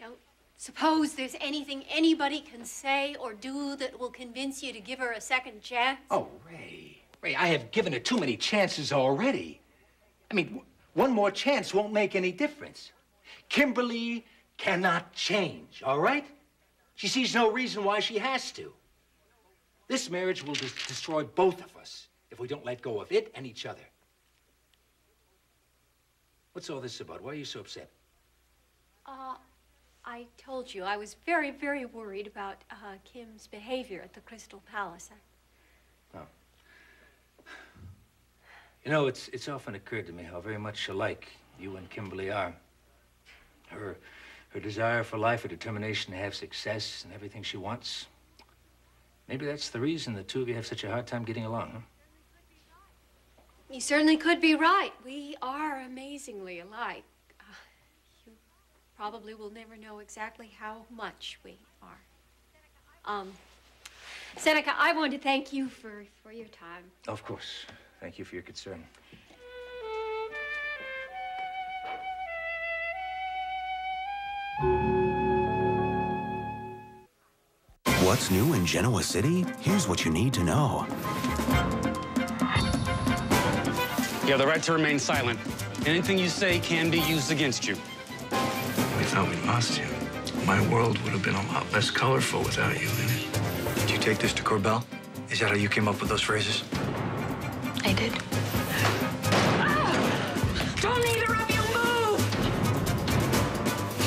S10: don't suppose there's anything anybody can say or do that will convince you to give her a second chance.
S15: Oh, Ray, I have given her too many chances already. I mean, one more chance won't make any difference. Kimberly cannot change, all right? She sees no reason why she has to. This marriage will destroy both of us if we don't let go of it and each other. What's all this about? Why are you so upset?
S10: I told you I was very, very worried about Kim's behavior at the Crystal Palace.
S15: Oh. You know, it's often occurred to me how very much alike you and Kimberly are. Her desire for life, her determination to have success and everything she wants. Maybe that's the reason the two of you have such a hard time getting along, huh?
S10: You certainly could be right. We are amazingly alike. You probably will never know exactly how much we are. Seneca, I want to thank you for your time.
S15: Of course. Thank you for your concern.
S5: What's new in Genoa City? Here's what you need to know.
S6: You have the right to remain silent. Anything you say can be used against you.
S13: We thought we lost you. My world would have been a lot less colorful without you in it.
S8: Did you take this to Corbell? Is that how you came up with those phrases?
S12: I did.
S9: Don't either of you move!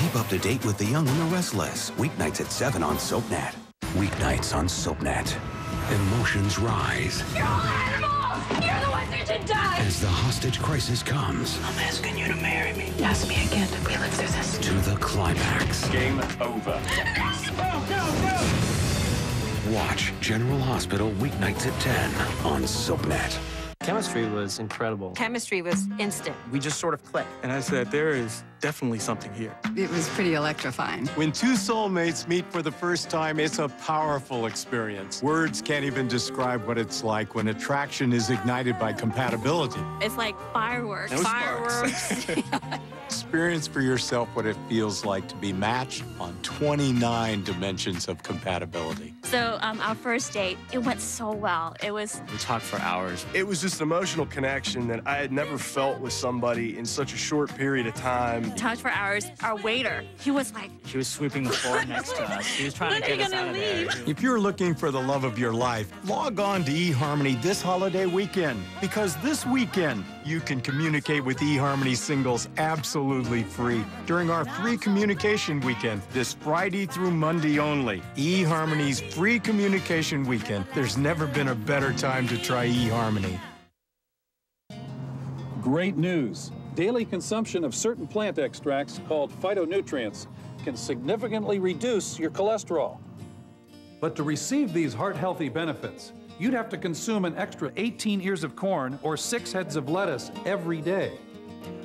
S5: Keep up to date with The Young and the Restless. Weeknights at 7 on SoapNet. Weeknights on SoapNet. Emotions rise.
S7: You're all animals! You're the ones who should die!
S5: As the hostage crisis comes.
S7: I'm asking you to marry me. Ask me again if we live through this.
S5: To the climax.
S17: Game over.
S7: No!
S5: Watch General Hospital weeknights at 10 on SoapNet.
S22: Chemistry was incredible.
S24: Chemistry was instant.
S22: We just sort of clicked. And I said, there is definitely something here.
S25: It was pretty electrifying.
S26: When two soulmates meet for the first time, it's a powerful experience. Words can't even describe what it's like when attraction is ignited by compatibility.
S27: It's like fireworks.
S26: No
S27: Fireworks.
S26: Experience for yourself what it feels like to be matched on 29 dimensions of compatibility.
S27: So our first date, it went so well.
S22: We talked for hours.
S28: It was just an emotional connection that I had never felt with somebody in such a short period of time.
S27: Talked for hours. Our waiter, he was like...
S22: She was sweeping the floor next to us. She was trying to get us out of there.
S26: If you're looking for the love of your life, log on to eHarmony this holiday weekend. Because this weekend, you can communicate with eHarmony singles absolutely free during our free communication weekend this Friday through Monday only. eHarmony's free communication weekend. There's never been a better time to try eHarmony.
S29: Great news. Daily consumption of certain plant extracts called phytonutrients can significantly reduce your cholesterol. But to receive these heart-healthy benefits, you'd have to consume an extra 18 ears of corn or 6 heads of lettuce every day.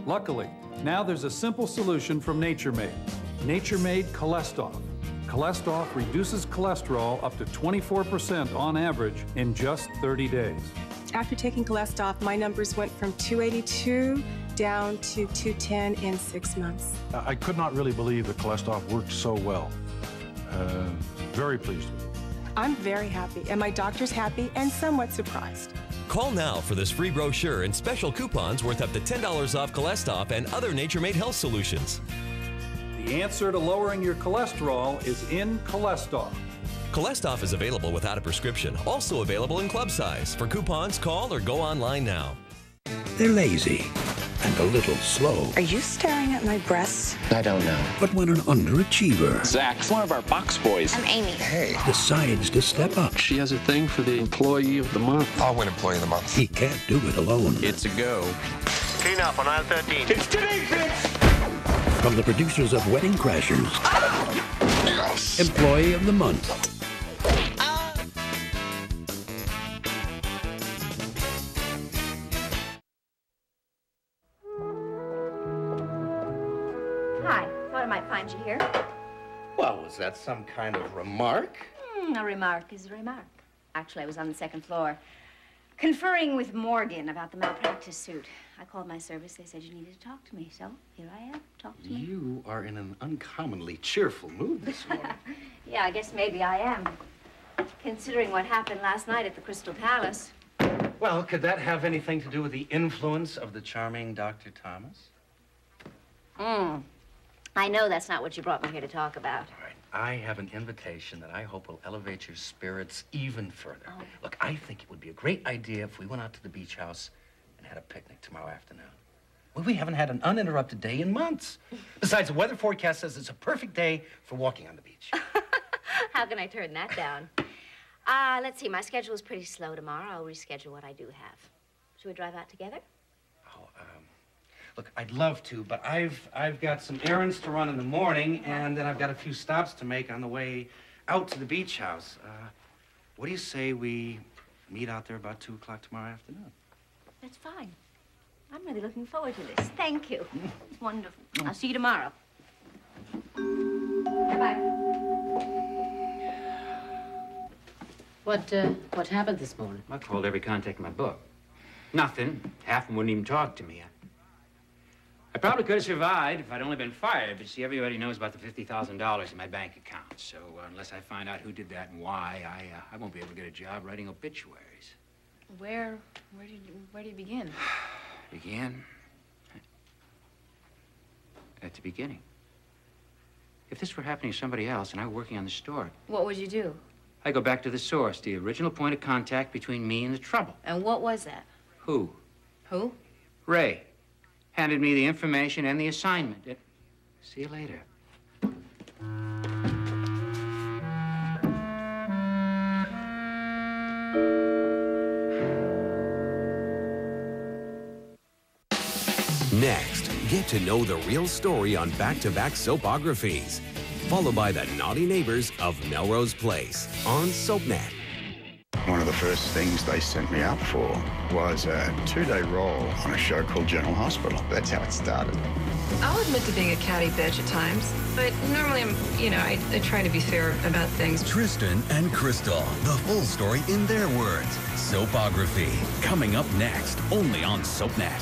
S29: Luckily, now there's a simple solution from Nature Made. Nature Made Cholestoff. Cholestoff reduces cholesterol up to 24% on average in just 30 days.
S30: After taking Cholestoff, my numbers went from 282 down to 210 in 6 months.
S29: I could not really believe that Cholestoff worked so well. Very pleased with it.
S30: I'm very happy, and my doctor's happy and somewhat surprised.
S31: Call now for this free brochure and special coupons worth up to $10 off Cholestoff and other Nature Made health solutions.
S29: The answer to lowering your cholesterol is in Cholestoff.
S31: Cholestoff is available without a prescription, also available in club size. For coupons, call or go online now.
S32: They're lazy and a little slow.
S30: Are you staring at my breasts?
S32: I don't know. But when an underachiever,
S17: Zach's one of our box boys.
S30: I'm Amy.
S32: hey, decides to step up,
S17: She has a thing for the employee of the month.
S33: I'll win Employee of the Month.
S32: he can't do it alone.
S17: It's a go.
S33: Clean up on aisle 13.
S17: It's today, Fitz!
S32: From the producers of Wedding Crashers,
S33: Yes.
S32: Employee of the Month.
S19: Hi, thought I might find you here.
S18: Well, was that some kind of remark?
S19: A remark is a remark. Actually, I was on the second floor, conferring with Morgan about the malpractice suit. I called my service. They said you needed to talk to me, so here I am. Talk to me.
S18: You are in an uncommonly cheerful mood this morning.
S19: Yeah, I guess maybe I am, considering what happened last night at the Crystal Palace.
S18: Well, could that have anything to do with the influence of the charming Dr. Thomas?
S19: I know that's not what you brought me here to talk about.
S18: All right, I have an invitation that I hope will elevate your spirits even further. Look, I think it would be a great idea if we went out to the beach house and had a picnic tomorrow afternoon. Well, we haven't had an uninterrupted day in months. Besides, the weather forecast says it's a perfect day for walking on the beach.
S19: How can I turn that down? Let's see, my schedule is pretty slow tomorrow. I'll reschedule what I do have. Should we drive out together?
S18: Look, I'd love to, but I've got some errands to run in the morning, and then I've got a few stops to make on the way out to the beach house. What do you say we meet out there about 2 o'clock tomorrow afternoon?
S19: That's fine. I'm really looking forward to this. Thank you. It's wonderful. I'll see you tomorrow. Bye-bye.
S1: What happened this morning?
S11: I called every contact in my book. Nothing. Half of them wouldn't even talk to me. I probably could have survived if I'd only been fired, but see, everybody knows about the $50,000 in my bank account. So unless I find out who did that and why, I won't be able to get a job writing obituaries.
S21: Where do you begin?
S11: Begin? At the beginning. If this were happening to somebody else and I were working on the store,
S21: What would you do?
S11: I go back to the source, the original point of contact between me and the trouble.
S21: And what was that?
S11: Who?
S21: Who?
S11: Ray. Handed me the information and the assignment. See you later.
S5: Get to know the real story on back-to-back soapographies, followed by the naughty neighbors of Melrose Place on SoapNet.
S2: One of the first things they sent me out for was a 2-day role on a show called General Hospital. That's how it started.
S25: I'll admit to being a catty bitch at times, but normally I try to be fair about things.
S5: Tristan and Crystal, the full story in their words. Soapography, coming up next, only on SoapNet.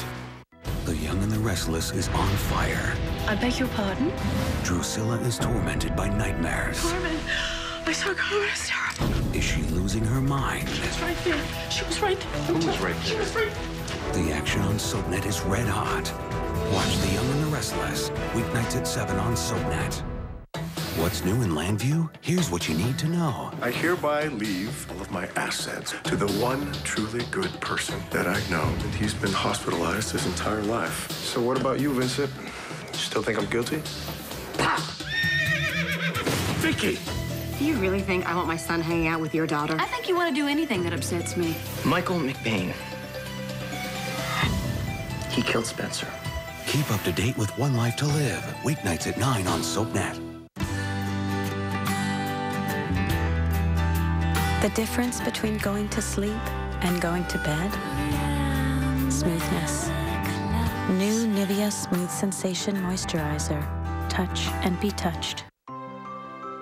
S5: The Young and the Restless is on fire.
S9: I beg your pardon?
S5: Drusilla is tormented by nightmares.
S9: Carmen, I saw Carmen. It's terrible.
S5: Is she losing her mind?
S9: She was right there. She was right there.
S2: Who was right there?
S9: She was right there.
S5: The action on SoapNet is red hot. Watch The Young and the Restless, weeknights at 7 on SoapNet. What's new in Landview? Here's what you need to know.
S3: I hereby leave all of my assets to the one truly good person that I know, and he's been hospitalized his entire life. So what about you, Vincent? You still think I'm guilty? Vicky!
S4: Do you really think I want my son hanging out with your daughter?
S12: I think you want to do anything that upsets me.
S6: Michael McBain. He killed Spencer.
S5: Keep up to date with One Life to Live, weeknights at 9 on SoapNet.
S8: The difference between going to sleep and going to bed? Smoothness. New Nivea Smooth Sensation Moisturizer. Touch and be touched.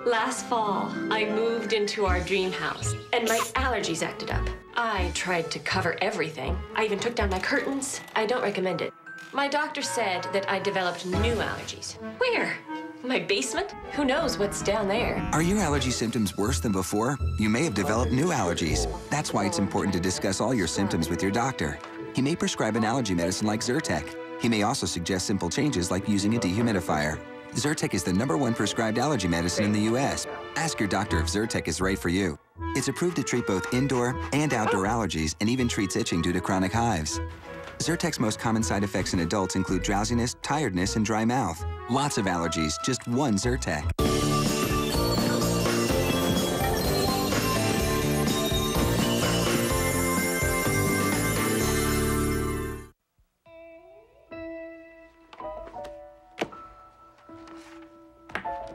S10: Last fall, I moved into our dream house, and my allergies acted up. I tried to cover everything. I even took down my curtains. I don't recommend it. My doctor said that I developed new allergies. Where? My basement? Who knows what's down there?
S13: Are your allergy symptoms worse than before? You may have developed new allergies. That's why it's important to discuss all your symptoms with your doctor. He may prescribe an allergy medicine like Zyrtec. He may also suggest simple changes like using a dehumidifier. Zyrtec is the #1 prescribed allergy medicine in the U.S. Ask your doctor if Zyrtec is right for you. It's approved to treat both indoor and outdoor allergies and even treats itching due to chronic hives. Zyrtec's most common side effects in adults include drowsiness, tiredness, and dry mouth. Lots of allergies, just one Zyrtec.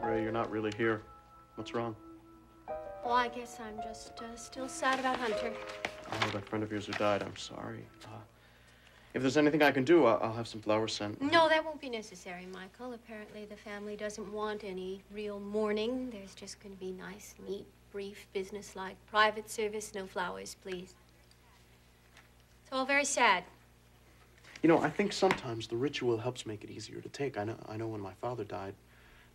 S28: Ray, you're not really here. What's wrong?
S14: Well, I guess I'm just still sad about Hunter.
S28: Oh, that friend of yours who died. I'm sorry. If there's anything I can do, I'll have some flowers sent.
S14: No, that won't be necessary, Michael. Apparently, the family doesn't want any real mourning. There's just going to be nice, neat, brief, businesslike, private service. No flowers, please. It's all very sad.
S28: You know, I think sometimes the ritual helps make it easier to take. I know when my father died,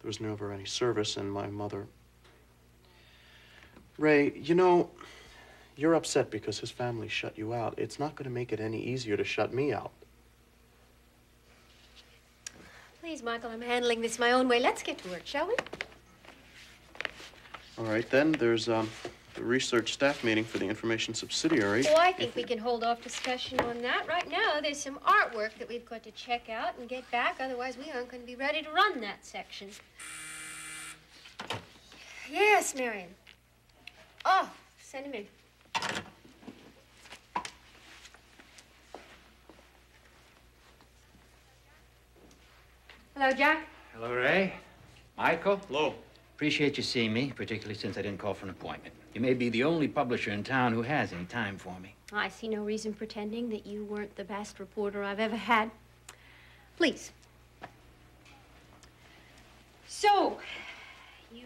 S28: there was never any service, and my mother... Ray, you know, you're upset because his family shut you out. It's not going to make it any easier to shut me out.
S14: Please, Michael, I'm handling this my own way. Let's get to work, shall we?
S28: All right, then. There's the research staff meeting for the information subsidiary.
S14: Oh, I think we can hold off discussion on that. Right now, there's some artwork that we've got to check out and get back. Otherwise, we aren't going to be ready to run that section. Yes, Marion. Oh, send him in. Hello, Jack.
S11: Hello, Ray. Michael. Hello. Appreciate you seeing me, particularly since I didn't call for an appointment. You may be the only publisher in town who has any time for me.
S14: I see no reason pretending that you weren't the best reporter I've ever had. Please. So, you,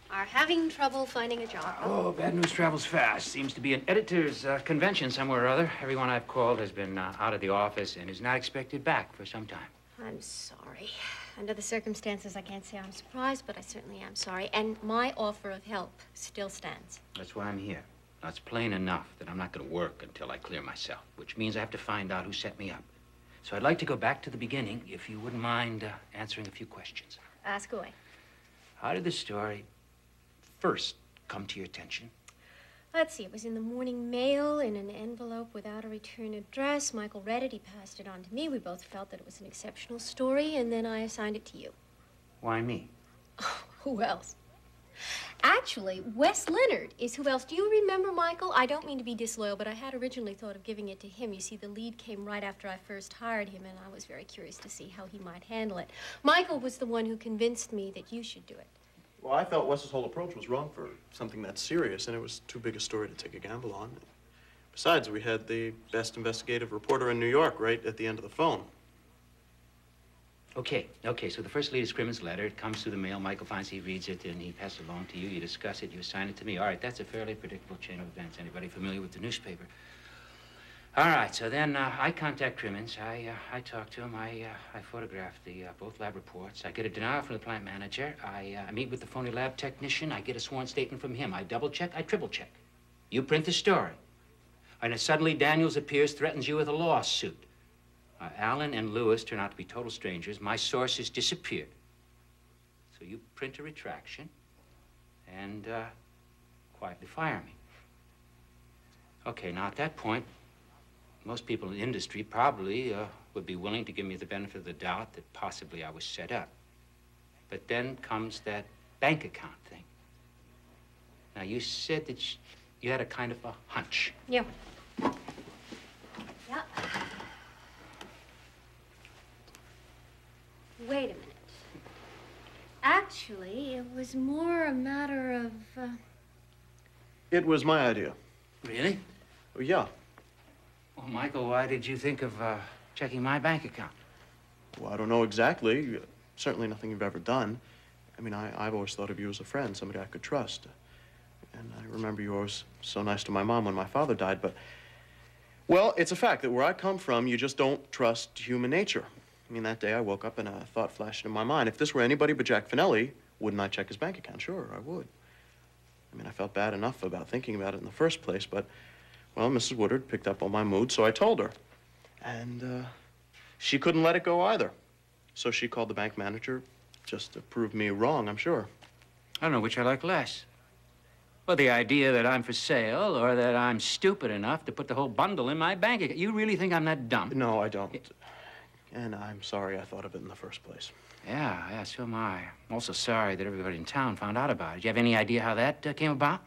S14: are having trouble finding a job.
S11: Oh, bad news travels fast. Seems to be an editor's convention somewhere or other. Everyone I've called has been out of the office and is not expected back for some time.
S14: I'm sorry. Under the circumstances, I can't say I'm surprised, but I certainly am sorry. And my offer of help still stands.
S11: That's why I'm here. Now, it's plain enough that I'm not going to work until I clear myself, which means I have to find out who set me up. So I'd like to go back to the beginning, if you wouldn't mind answering a few questions.
S14: Ask away.
S11: How did the story first come to your attention?
S14: Let's see, it was in the morning mail in an envelope without a return address. Michael read it, he passed it on to me. We both felt that it was an exceptional story, and then I assigned it to you.
S11: Why me?
S14: Oh, who else? Actually, Wes Leonard is who else. Do you remember Michael? I don't mean to be disloyal, but I had originally thought of giving it to him. You see, the lead came right after I first hired him, and I was very curious to see how he might handle it. Michael was the one who convinced me that you should do it.
S28: Well, I felt Wes's whole approach was wrong for something that serious, and it was too big a story to take a gamble on. Besides, we had the best investigative reporter in New York right at the end of the phone.
S11: Okay, so the first lead is Crimmins' letter. It comes through the mail. Michael finds he reads it, and he passes it along to you. You discuss it, you assign it to me. All right, that's a fairly predictable chain of events. Anybody familiar with the newspaper? All right, so then I contact Crimmins. I talk to him. I photograph both lab reports. I get a denial from the plant manager. I meet with the phony lab technician. I get a sworn statement from him. I double-check, I triple-check. You print the story. And then suddenly Daniels appears, threatens you with a lawsuit. Allen and Lewis turn out to be total strangers. My sources disappeared. So you print a retraction and quietly fire me. Okay, now at that point, most people in the industry probably would be willing to give me the benefit of the doubt that possibly I was set up. But then comes that bank account thing. Now, you said that you had a kind of a hunch.
S14: Yeah. Yeah. Wait a minute. Actually, it was more a matter of,
S28: It was my idea.
S11: Really?
S28: Oh, yeah.
S11: Well, Michael, why did you think of checking my bank account?
S28: Well, I don't know exactly. Certainly nothing you've ever done. I mean, I've always thought of you as a friend, somebody I could trust. And I remember you were always so nice to my mom when my father died, but... Well, it's a fact that where I come from, you just don't trust human nature. I mean, that day I woke up and a thought flashed in my mind. If this were anybody but Jack Finelli, wouldn't I check his bank account? Sure, I would. I mean, I felt bad enough about thinking about it in the first place, but, well, Mrs. Woodard picked up on my mood, so I told her. And she couldn't let it go either. So she called the bank manager just to prove me wrong, I'm sure.
S11: I don't know which I like less. Well, the idea that I'm for sale or that I'm stupid enough to put the whole bundle in my bank account. You really think I'm that dumb?
S28: No, I don't. And I'm sorry I thought of it in the first place.
S11: Yeah, so am I. I'm also sorry that everybody in town found out about it. Do you have any idea how that came about?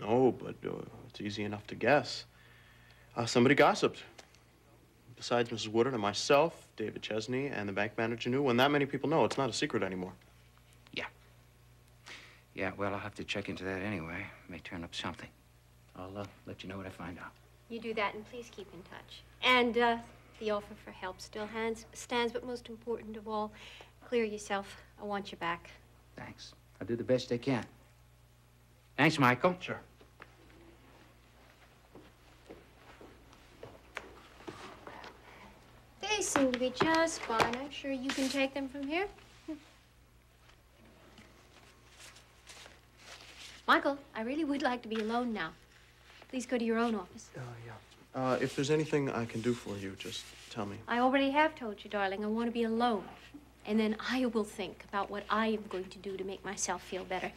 S28: No, but it's easy enough to guess. Somebody gossiped. Besides Mrs. Woodard and myself, David Chesney, and the bank manager knew. When that many people know, it's not a secret anymore.
S11: Yeah, well, I'll have to check into that anyway. May turn up something. I'll let you know what I find out.
S14: You do that, and please keep in touch. And the offer for help still stands, but most important of all, clear yourself. I want you back.
S11: Thanks. I'll do the best I can. Thanks, Michael.
S28: Sure.
S14: They seem to be just fine. I'm sure you can take them from here. Michael, I really would like to be alone now. Please go to your own office.
S28: Yeah. If there's anything I can do for you, just tell me.
S14: I already have told you, darling. I want to be alone. And then I will think about what I am going to do to make myself feel better.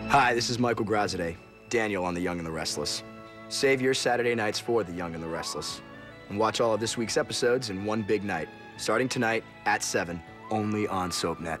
S7: Hi, this is Michael Graziadei, Daniel on The Young and the Restless. Save your Saturday nights for The Young and the Restless. And watch all of this week's episodes in one big night, starting tonight at 7, only on SoapNet.